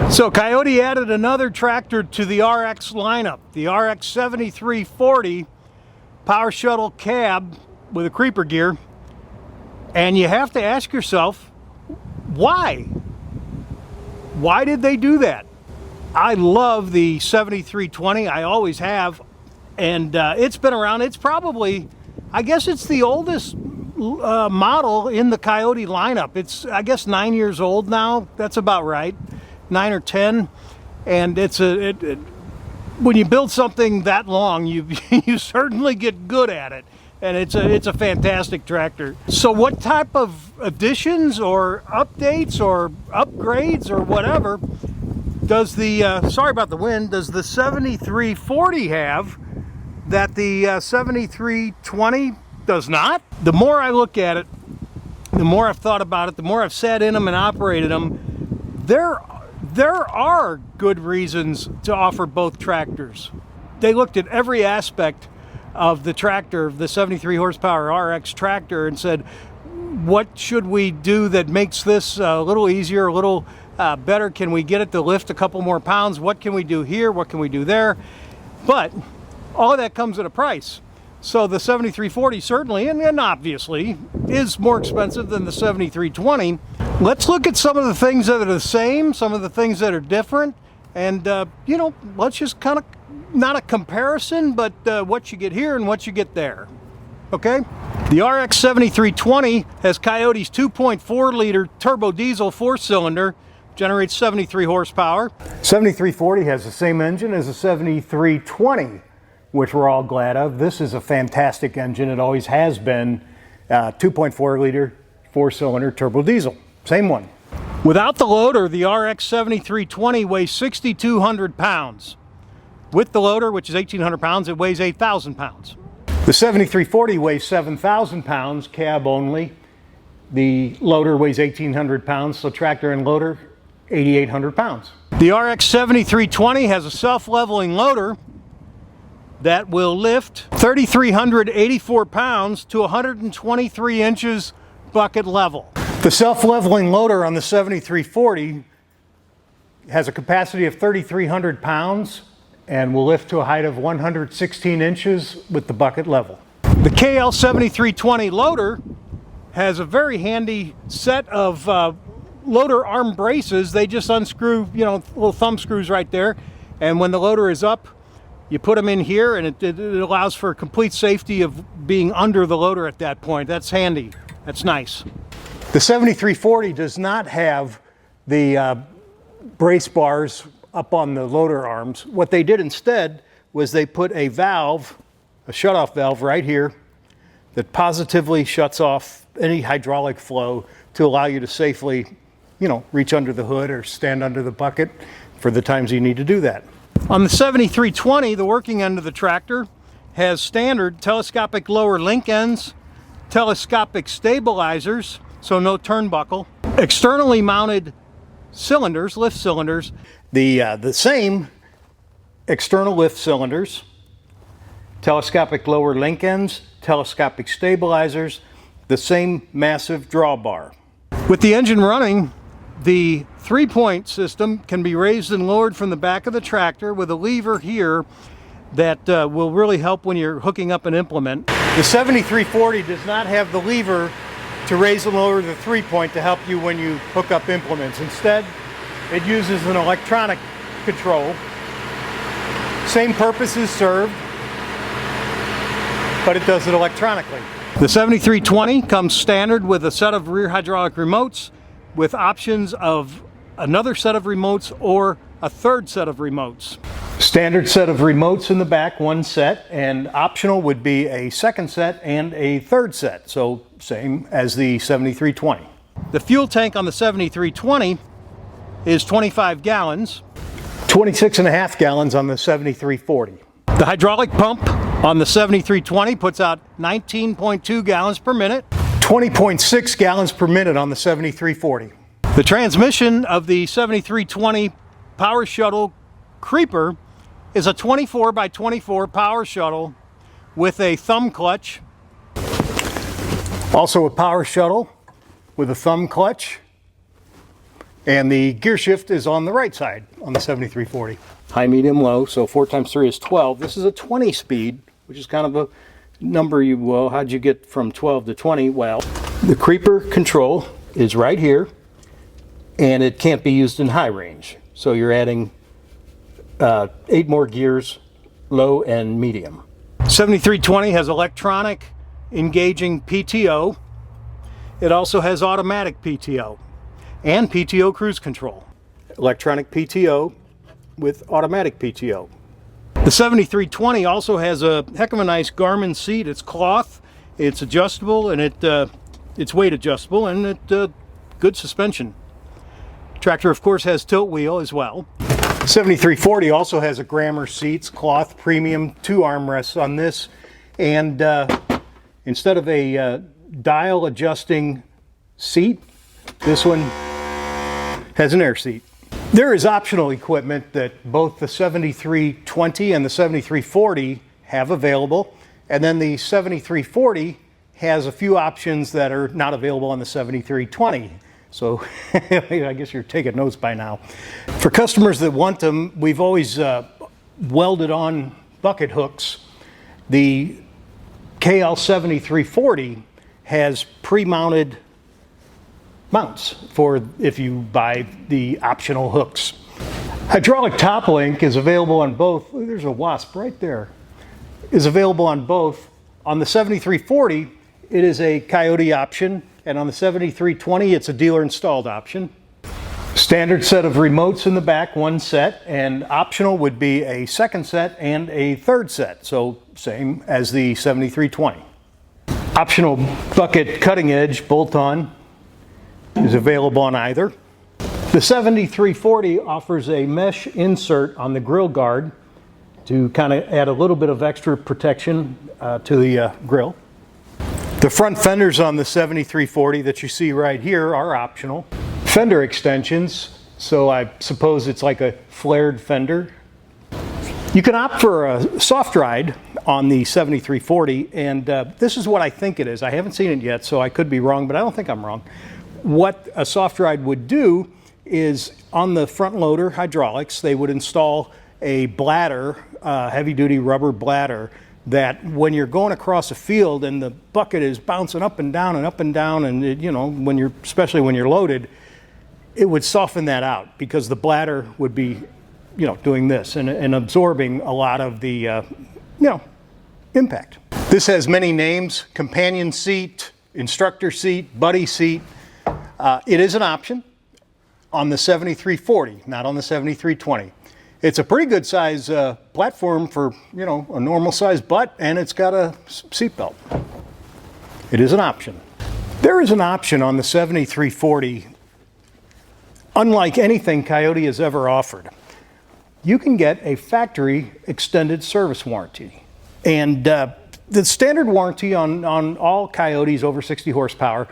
So Kioti added another tractor to the RX lineup, the RX7340 Power Shuttle Cab with a creeper gear. And you have to ask yourself, why? Why did they do that? I love the 7320, I always have, and it's been around. It's probably, I guess it's the oldest model in the Kioti lineup. It's, I guess, 9 years old now. That's about right, 9 or 10. And it's when you build something that long, you you certainly get good at it. And it's a fantastic tractor. So what type of additions or updates or upgrades or whatever does the, sorry about the wind, does the 7340 have that the 7320 does not? The more I look at it, the more I've thought about it, the more I've sat in them and operated them, there are good reasons to offer both tractors. They looked at every aspect of the tractor, the 73 horsepower RX tractor, and said, what should we do that makes this a little easier, a little better? Can we get it to lift a couple more pounds? What can we do here? What can we do there? But all of that comes at a price. So the 7340 certainly, and obviously, is more expensive than the 7320. Let's look at some of the things that are the same, some of the things that are different, and you know, let's just kind of, not a comparison, but what you get here and what you get there. Okay? The RX7320 has Kioti's 2.4 liter turbo diesel 4-cylinder, generates 73 horsepower. 7340 has the same engine as the 7320, which we're all glad of. This is a fantastic engine. It always has been. 2.4 liter 4-cylinder turbo diesel. Same one. Without the loader, the RX7320 weighs 6,200 pounds. With the loader, which is 1,800 pounds, it weighs 8,000 pounds. The 7340 weighs 7,000 pounds, cab only. The loader weighs 1,800 pounds, so tractor and loader, 8,800 pounds. The RX7320 has a self-leveling loader that will lift 3,384 pounds to 123 inches bucket level. The self-leveling loader on the 7340 has a capacity of 3,300 pounds and will lift to a height of 116 inches with the bucket level. The KL7320 loader has a very handy set of loader arm braces. They just unscrew, you know, little thumb screws right there, and when the loader is up, you put them in here, and it allows for complete safety of being under the loader at that point. That's handy. That's nice. The 7340 does not have the brace bars up on the loader arms. What they did instead was they put a valve, a shutoff valve right here that positively shuts off any hydraulic flow to allow you to safely, you know, reach under the hood or stand under the bucket for the times you need to do that. On the 7320, the working end of the tractor has standard telescopic lower link ends, telescopic stabilizers, so no turnbuckle, externally mounted cylinders, lift cylinders, the same external lift cylinders, telescopic lower link ends, telescopic stabilizers, the same massive drawbar. With the engine running, the 3-point system can be raised and lowered from the back of the tractor with a lever here that will really help when you're hooking up an implement. The 7340 does not have the lever to raise and lower the 3-point to help you when you hook up implements. Instead, it uses an electronic control. Same purpose is served, but it does it electronically. The 7320 comes standard with a set of rear hydraulic remotes with options of another set of remotes or a third set of remotes. Standard set of remotes in the back, one set, and optional would be a second set and a third set, so same as the 7320. The fuel tank on the 7320 is 25 gallons. 26.5 gallons on the 7340. The hydraulic pump on the 7320 puts out 19.2 gallons per minute. 20.6 gallons per minute on the 7340. The transmission of the 7320 Power Shuttle Creeper is a 24 by 24 Power Shuttle with a thumb clutch. Also a Power Shuttle with a thumb clutch. And the gear shift is on the right side on the 7340. High, medium, low, so 4 times 3 is 12. This is a 20 speed, which is kind of a number well, how'd you get from 12 to 20? Well, the creeper control is right here, and it can't be used in high range. So you're adding 8 more gears, low and medium. 7320 has electronic engaging PTO. It also has automatic PTO and PTO cruise control. Electronic PTO with automatic PTO. The 7320 also has a heck of a nice Garmin seat. It's cloth, it's adjustable, and it's weight adjustable, and good suspension. Tractor, of course, has tilt wheel as well. 7340 also has a Grammer seats, cloth, premium, 2 armrests on this, and instead of a dial adjusting seat, this one has an air seat. There is optional equipment that both the 7320 and the 7340 have available, and then the 7340 has a few options that are not available on the 7320. So I guess you're taking notes by now. For customers that want them, we've always welded on bucket hooks. The KL7340 has pre-mounted mounts for if you buy the optional hooks. Hydraulic top link is available on both. There's a wasp right there. Is available on both. On the 7340, it is a Kioti option, and on the 7320, it's a dealer installed option. Standard set of remotes in the back, 1 set, and optional would be a 2nd set and a 3rd set, so same as the 7320. Optional bucket cutting edge bolt-on is available on either. The 7340 offers a mesh insert on the grill guard to kind of add a little bit of extra protection to the grill. The front fenders on the 7340 that you see right here are optional. Fender extensions, so I suppose it's like a flared fender. You can opt for a soft ride on the 7340, and this is what I think it is. I haven't seen it yet, so I could be wrong, but I don't think I'm wrong. What a soft ride would do is on the front loader hydraulics, they would install a bladder, heavy-duty rubber bladder, that when you're going across a field and the bucket is bouncing up and down and it, you know, especially when you're loaded, it would soften that out because the bladder would be, you know, doing this and absorbing a lot of the, impact. This has many names: companion seat, instructor seat, buddy seat. It is an option on the 7340, not on the 7320. It's a pretty good size platform for, you know, a normal size butt, and it's got a seat belt. It is an option. There is an option on the 7340 unlike anything Kioti has ever offered. You can get a factory extended service warranty. And the standard warranty on all Kiotis over 60 horsepower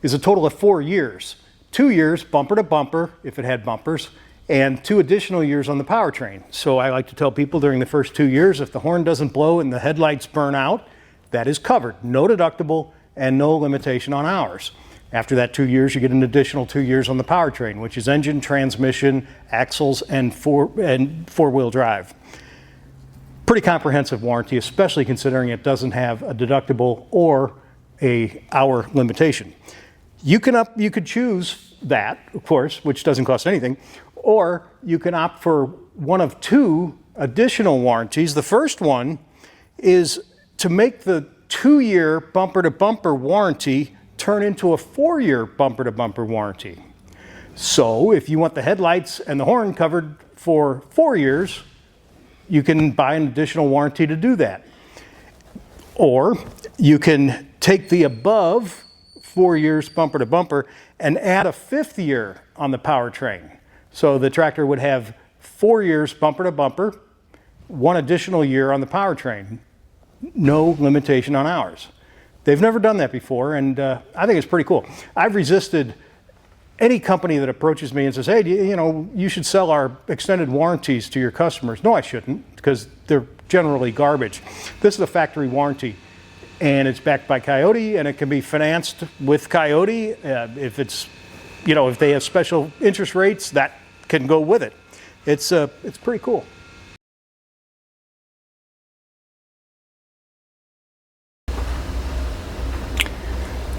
is a total of 4 years. 2 years bumper to bumper, if it had bumpers, and 2 additional years on the powertrain. So I like to tell people during the first 2 years, if the horn doesn't blow and the headlights burn out, that is covered. No deductible and no limitation on hours. After that 2 years, you get an additional 2 years on the powertrain, which is engine, transmission, axles, and four-wheel drive. Pretty comprehensive warranty, especially considering it doesn't have a deductible or a hour limitation. You could choose that, of course, which doesn't cost anything, or you can opt for one of 2 additional warranties. The first one is to make the 2-year bumper-to-bumper warranty turn into a 4-year bumper-to-bumper warranty. So if you want the headlights and the horn covered for 4 years, you can buy an additional warranty to do that. Or you can take the above 4 years bumper-to-bumper and add a 5th year on the powertrain. So the tractor would have 4 years bumper-to-bumper, 1 additional year on the powertrain. No limitation on hours. They've never done that before, and I think it's pretty cool. I've resisted any company that approaches me and says, hey, you should sell our extended warranties to your customers. No, I shouldn't, because they're generally garbage. This is a factory warranty, and it's backed by Kioti, and it can be financed with Kioti if it's, you know, if they have special interest rates, that can go with it. It's pretty cool.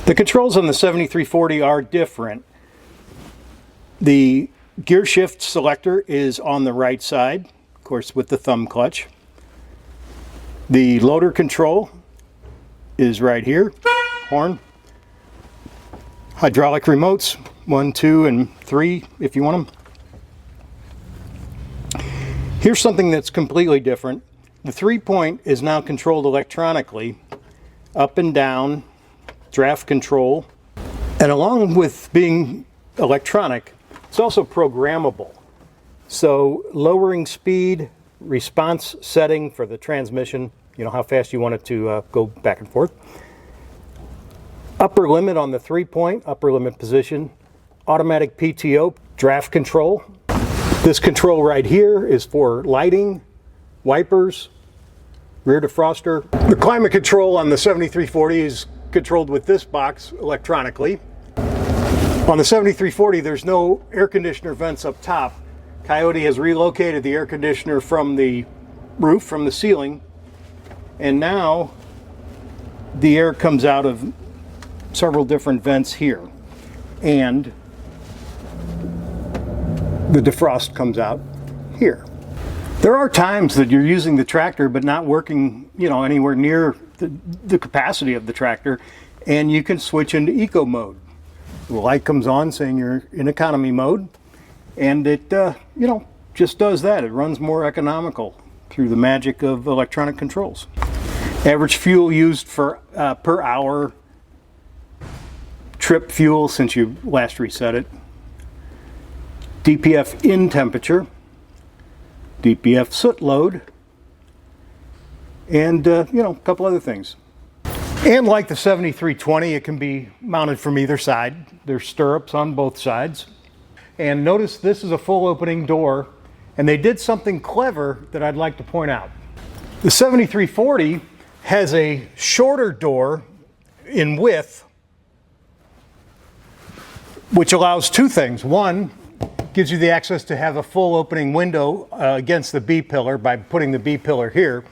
The controls on the 7340 are different. The gear shift selector is on the right side, of course, with the thumb clutch. The loader control is right here, horn. Hydraulic remotes, 1, 2, and 3 if you want them. Here's something that's completely different. The 3-point is now controlled electronically, up and down, draft control, and along with being electronic, it's also programmable. So lowering speed, response setting for the transmission, you know, how fast you want it to go back and forth. Upper limit on the 3-point, upper limit position, automatic PTO, draft control. This control right here is for lighting, wipers, rear defroster. The climate control on the 7340 is controlled with this box electronically. On the 7340, there's no air conditioner vents up top. Kioti has relocated the air conditioner from the roof, from the ceiling, and now the air comes out of several different vents here, and the defrost comes out here. There are times that you're using the tractor but not working, you know, anywhere near the capacity of the tractor, and you can switch into eco mode. The light comes on saying you're in economy mode, and it you know, just does that. It runs more economical through the magic of electronic controls. Average fuel used for per hour, trip fuel since you last reset it, DPF in temperature, DPF soot load, and you know, a couple other things. And like the 7320, it can be mounted from either side. There's stirrups on both sides. And notice this is a full opening door, and they did something clever that I'd like to point out. The 7340 has a shorter door in width, which allows two things. One, gives you the access to have a full opening window against the B-pillar by putting the B-pillar here.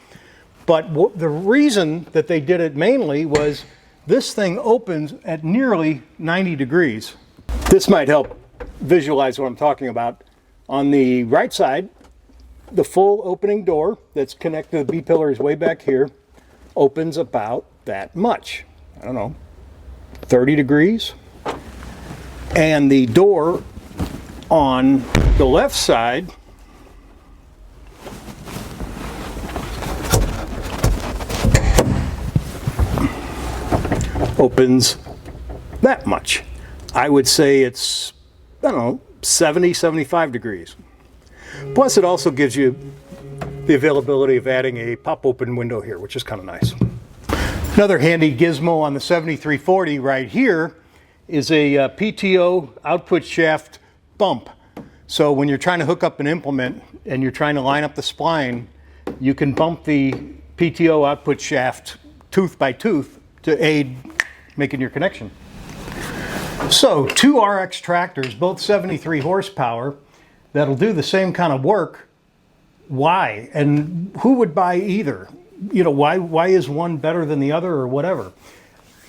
But the reason that they did it mainly was this thing opens at nearly 90 degrees. This might help visualize what I'm talking about. On the right side, the full opening door that's connected to the B-pillar is way back here, opens about that much. I don't know, 30 degrees. And the door on the left side opens that much. I would say it's, I don't know, 70, 75 degrees. Plus it also gives you the availability of adding a pop-open window here, which is kind of nice. Another handy gizmo on the 7340 right here is a PTO output shaft bump. So when you're trying to hook up an implement and you're trying to line up the spline, you can bump the PTO output shaft tooth by tooth to aid making your connection. So 2 RX tractors, both 73 horsepower, that'll do the same kind of work. Why? And who would buy either? You know, why is one better than the other or whatever?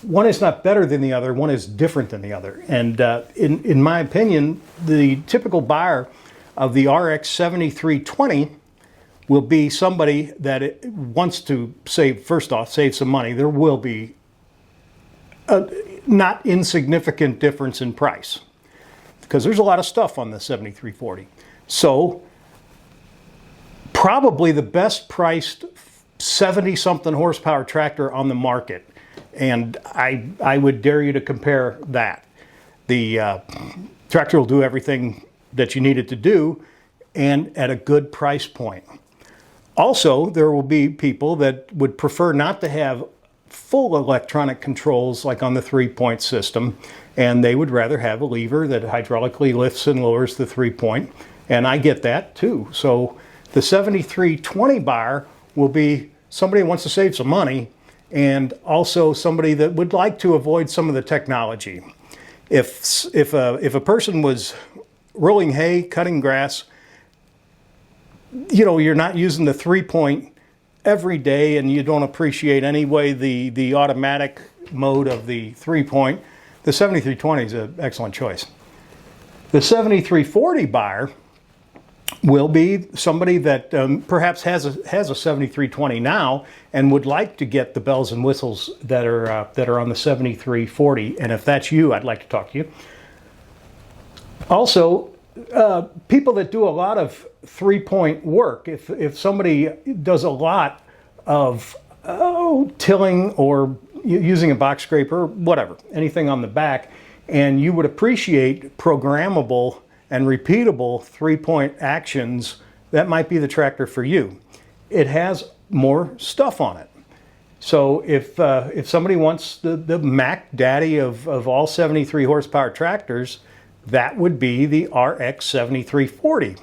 One is not better than the other, one is different than the other. And in my opinion, the typical buyer of the RX7320 will be somebody that wants to save, first off, save some money. There will be a not insignificant difference in price because there's a lot of stuff on the 7340. So probably the best priced 70-something horsepower tractor on the market. And I would dare you to compare that. The tractor will do everything that you need it to do and at a good price point. Also, there will be people that would prefer not to have full electronic controls like on the 3-point system, and they would rather have a lever that hydraulically lifts and lowers the 3-point, and I get that too. So the 7320 buyer will be somebody who wants to save some money and also somebody that would like to avoid some of the technology. If a person was rolling hay, cutting grass, you know, you're not using the 3-point every day and you don't appreciate anyway the automatic mode of the 3-point, the 7320 is an excellent choice. The 7340 buyer will be somebody that perhaps has a 7320 now and would like to get the bells and whistles that are on the 7340. And if that's you, I'd like to talk to you. Also, people that do a lot of 3-point work, if somebody does a lot of tilling or using a box scraper, whatever, anything on the back, and you would appreciate programmable and repeatable 3-point actions, that might be the tractor for you. It has more stuff on it. So if somebody wants the Mac Daddy of all 73 horsepower tractors, that would be the RX7340.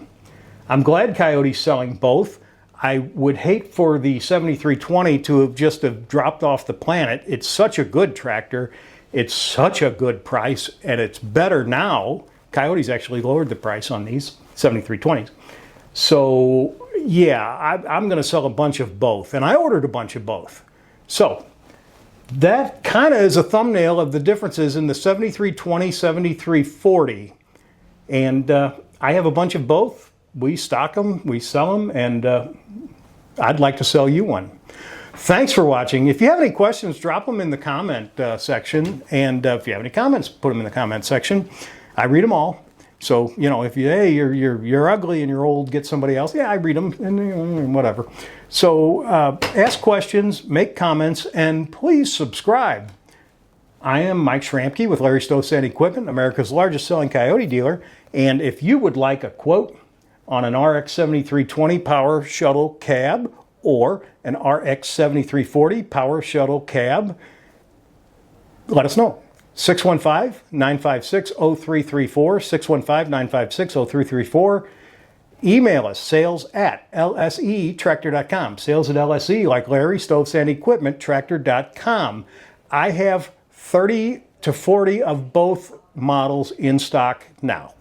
I'm glad Kioti's selling both. I would hate for the 7320 to have just dropped off the planet. It's such a good tractor. It's such a good price, and it's better now. Kioti's actually lowered the price on these 7320s. So yeah, I'm going to sell a bunch of both, and I ordered a bunch of both. So that kind of is a thumbnail of the differences in the 7320, 7340. And I have a bunch of both. We stock them, we sell them, and I'd like to sell you one. Thanks for watching. If you have any questions, drop them in the comment section. And if you have any comments, put them in the comment section. I read them all. So, you know, if you're ugly and you're old, get somebody else. Yeah, I read them and whatever. So ask questions, make comments, and please subscribe. I am Mike Schramke with Larry Stovesand Equipment, America's largest selling Kioti dealer. And if you would like a quote on an RX7320 Power Shuttle Cab or an RX7340 Power Shuttle Cab, let us know. 615-956-0334, 615-956-0334. Email us, sales@lsetractor.com. Sales at LSE, like Larry, Stovesand Equipment, tractor.com. I have 30 to 40 of both models in stock now.